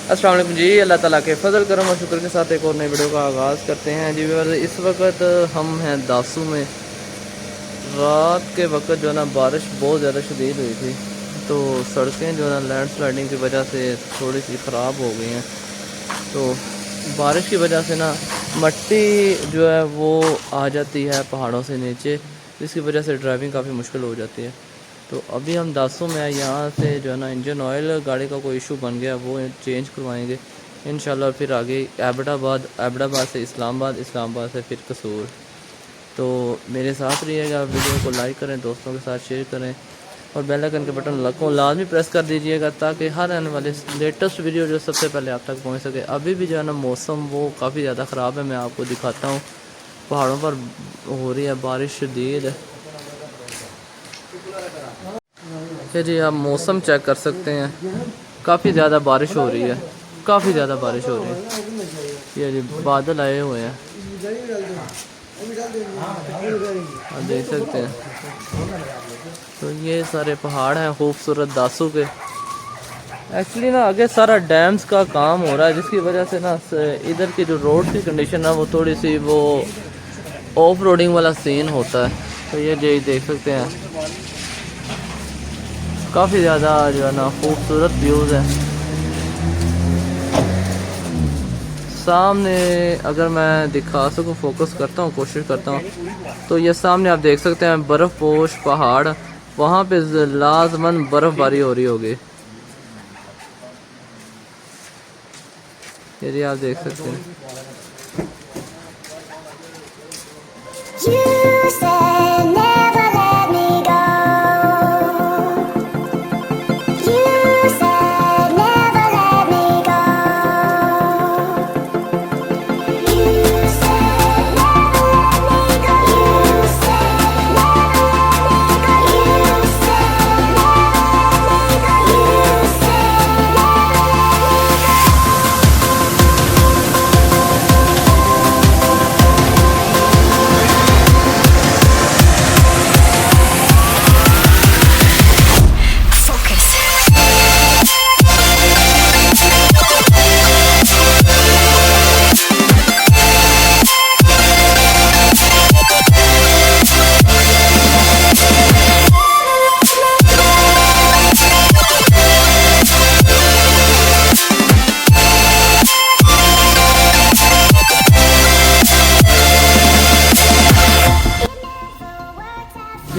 अस्सलाम वालेकुम जी। अल्लाह ताला के फजल करम और शुक्र के साथ एक और नई वीडियो का आगाज़ करते हैं जी। इस वक्त हम हैं दासू में। रात के वक्त जो है ना बारिश बहुत ज़्यादा शदीद हुई थी, तो सड़कें जो है ना लैंड स्लाइडिंग की वजह से थोड़ी सी ख़राब हो गई हैं। तो बारिश की वजह से ना मिट्टी जो है वो आ जाती है पहाड़ों से नीचे, जिसकी वजह से ड्राइविंग काफ़ी मुश्किल हो जाती है। तो अभी हम दासों में यहाँ से जो है ना इंजन ऑयल गाड़ी का कोई इशू बन गया, वो चेंज करवाएंगे इंशाल्लाह। फिर आगे एबटाबाद से इस्लामाबाद, इस्लामाबाद से फिर कसूर। तो मेरे साथ रहिएगा, वीडियो को लाइक करें, दोस्तों के साथ शेयर करें और बेल आइकन के बटन को लाजमी प्रेस कर दीजिएगा, ताकि हर आने वाले लेटेस्ट वीडियो जो सबसे पहले आप तक पहुँच सके। अभी भी जो है ना मौसम वो काफ़ी ज़्यादा ख़राब है, मैं आपको दिखाता हूँ। पहाड़ों पर हो रही है बारिश शदीद। जी आप मौसम चेक कर सकते हैं, काफ़ी ज़्यादा बारिश हो रही है, काफ़ी ज़्यादा बारिश हो रही है। ये जी बादल आए हुए हैं, आप देख सकते हैं। तो ये सारे पहाड़ हैं खूबसूरत दासू के। एक्चुअली ना आगे सारा डैम्स का काम हो रहा है, जिसकी वजह से ना इधर की जो रोड की कंडीशन है वो थोड़ी सी वो ऑफ रोडिंग वाला सीन होता है। तो ये जी देख सकते हैं, काफ़ी ज़्यादा जो है ना खूबसूरत व्यूज़ हैं। सामने अगर मैं दिखा सकूं, फोकस करता हूं, कोशिश करता हूं, तो ये सामने आप देख सकते हैं बर्फ़ पोश पहाड़, वहाँ पे लाजमन बर्फ़बारी हो रही होगी। ये आप देख सकते हैं।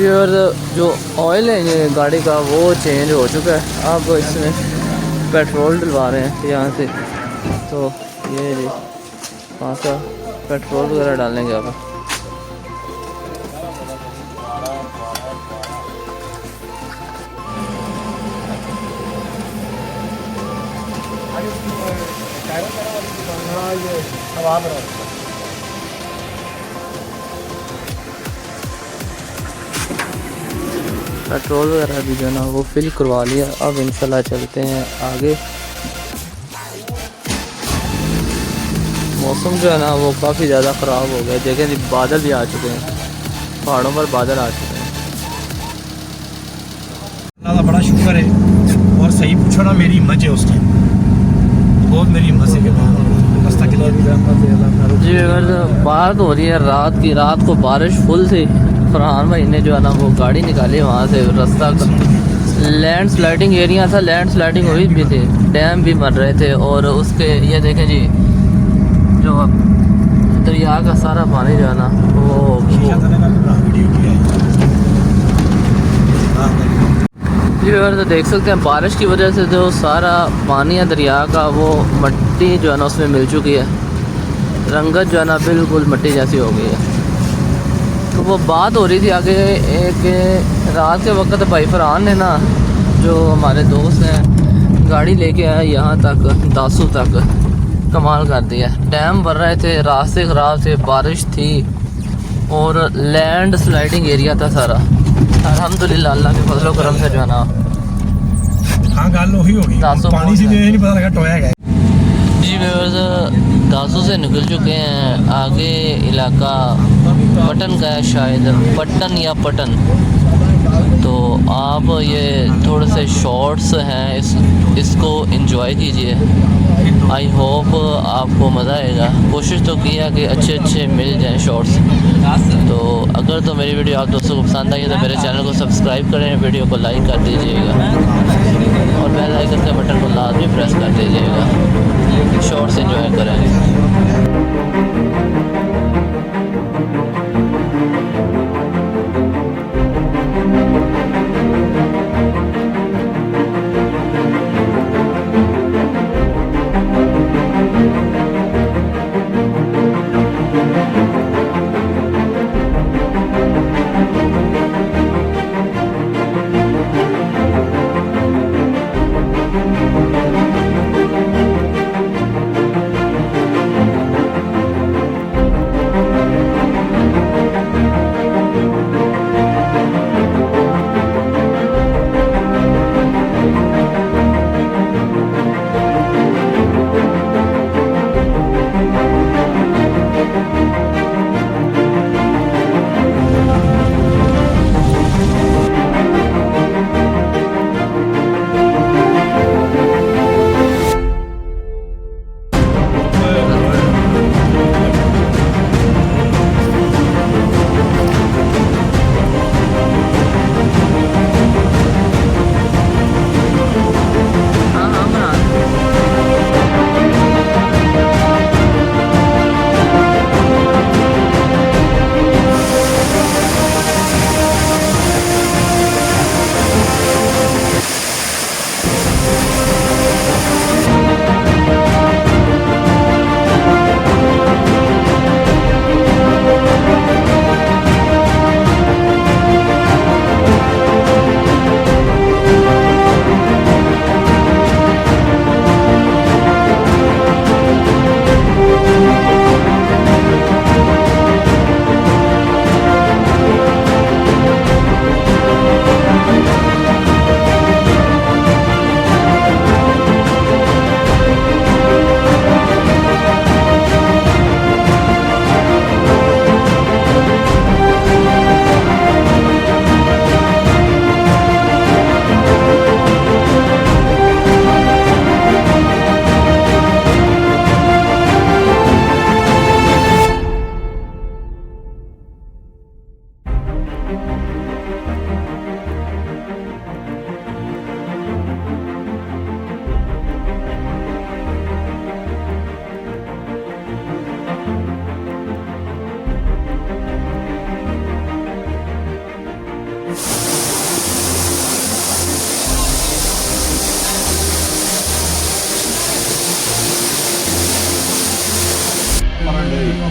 और जो ऑयल है ये गाड़ी का वो चेंज हो चुका है। अब इसमें पेट्रोल डलवा रहे हैं यहाँ से। तो ये जी वहाँ का पेट्रोल वगैरह डालेंगे अब। पेट्रोल वगैरह भी जो है ना वो फिल करवा लिया। अब इंशाल्लाह चलते हैं आगे। मौसम जो है ना वो काफ़ी ज़्यादा ख़राब हो गया, देखें बादल भी आ चुके हैं, पहाड़ों पर बादल आ चुके हैं। अल्लाह का बड़ा शुक्र है। और सही पूछो ना, मेरी हिम्मत है उसकी, बहुत मेरी हिम्मत से जी। अगर बात हो रही है रात की, रात को बारिश फुल थी। फरहान भाई ने जो है ना वो गाड़ी निकाली वहाँ से, रास्ता लैंड स्लाइडिंग एरिया था, लैंड स्लाइडिंग हुई भी थी, डैम भी बन रहे थे। और उसके ये देखें जी, जो दरिया का सारा पानी जो है ना वो जी तो देख सकते हैं बारिश की वजह से जो सारा पानी है दरिया का, वो मिट्टी जो है ना उसमें मिल चुकी है, रंगत जो है ना बिल्कुल मिट्टी जैसी हो गई है। तो वो बात हो रही थी आगे एक रात के वक्त भाई फरहान ने ना, जो हमारे दोस्त हैं, गाड़ी लेके आया यहाँ तक, दासू तक, कमाल कर दिया। डैम भर रहे थे, रास्ते ख़राब थे, बारिश थी और लैंड स्लाइडिंग एरिया था सारा। अल्हम्दुलिल्लाह अल्लाह के फजल करम से जो है ना हाँ गल वही होगी, पानी से नहीं पता लगा टोया गया जी। दासू से निकल चुके हैं, आगे इलाका पटन का है, शायद पटन या पटन। तो आप ये थोड़े से शॉर्ट्स हैं, इसको एंजॉय कीजिए। आई होप आपको मज़ा आएगा। कोशिश तो किया कि अच्छे अच्छे मिल जाएं शॉर्ट्स। तो अगर तो मेरी वीडियो आप दोस्तों को पसंद आई है तो मेरे चैनल को सब्सक्राइब करें, वीडियो को लाइक कर दीजिएगा और बेल आइकन के बटन को लाजमी प्रेस कर दीजिएगा। शॉर्ट्स एंजॉय करें।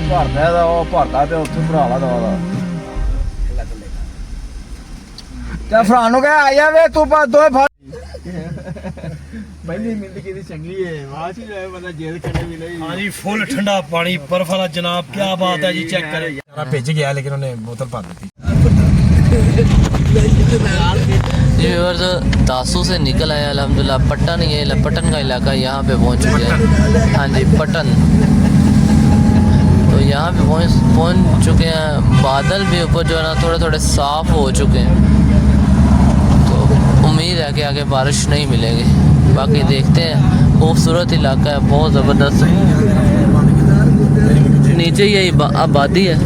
ਭਰਦਾ ਦਾ ਉਹ ਭਰਦਾ ਤੇ ਉੱਥੇ ਭਰਾ ਲਾ ਦਵਾ ਦਾ ਤੇ ਭਰਾ ਨੂੰ ਕਹਿ ਆ ਜਾਵੇ ਤੂੰ ਬਸ ਦੋਏ ਫੜ ਪਹਿਲੀ ਜ਼ਿੰਦਗੀ ਦੀ ਚੰਗੀ ਹੈ ਬਾਅਦ ਚ ਜਾਏ ਬੰਦਾ ਜੇਲ੍ਹ ਕੱਢੇ ਵੀ ਨਹੀਂ। ਹਾਂ ਜੀ ਫੁੱਲ ਠੰਡਾ ਪਾਣੀ ਬਰਫ ਵਾਲਾ ਜਨਾਬ ਕੀ ਬਾਤ ਹੈ ਜੀ ਚੈੱਕ ਕਰੇ ਸਾਰਾ ਭਿੱਜ ਗਿਆ ਲੇਕਿन ਉਹਨੇ बोतल ਭਰ ਦਿੱਤੀ। जी व्यूअर्स दासू से निकल आया अल्हम्दुलिल्लाह। पटन, ये पटन का इलाका यहाँ पे पहुँच चुके हैं। हाँ जी पटन, तो यहाँ पे पहुँच चुके हैं। बादल भी ऊपर जो है ना थोड़े थोड़े साफ़ हो चुके हैं, तो उम्मीद है कि आगे बारिश नहीं मिलेगी। बाकी देखते हैं, खूबसूरत इलाका है, बहुत ज़बरदस्त। नीचे यही आबादी है।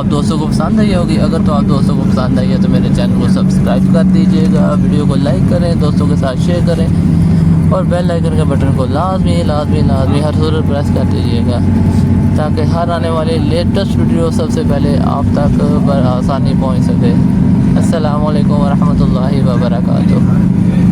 आप दोस्तों को पसंद आई होगी। अगर तो आप दोस्तों को पसंद आई है तो मेरे चैनल को सब्सक्राइब कर दीजिएगा, वीडियो को लाइक करें, दोस्तों के साथ शेयर करें और बेल आइकन के बटन को लाजमी हर सूरत प्रेस कर दीजिएगा ताकि हर आने वाली लेटेस्ट वीडियो सबसे पहले आप तक आसानी पहुँच सके। अस्सलामु अलैकुम वरहमतुल्लाहि वबरकातुहू।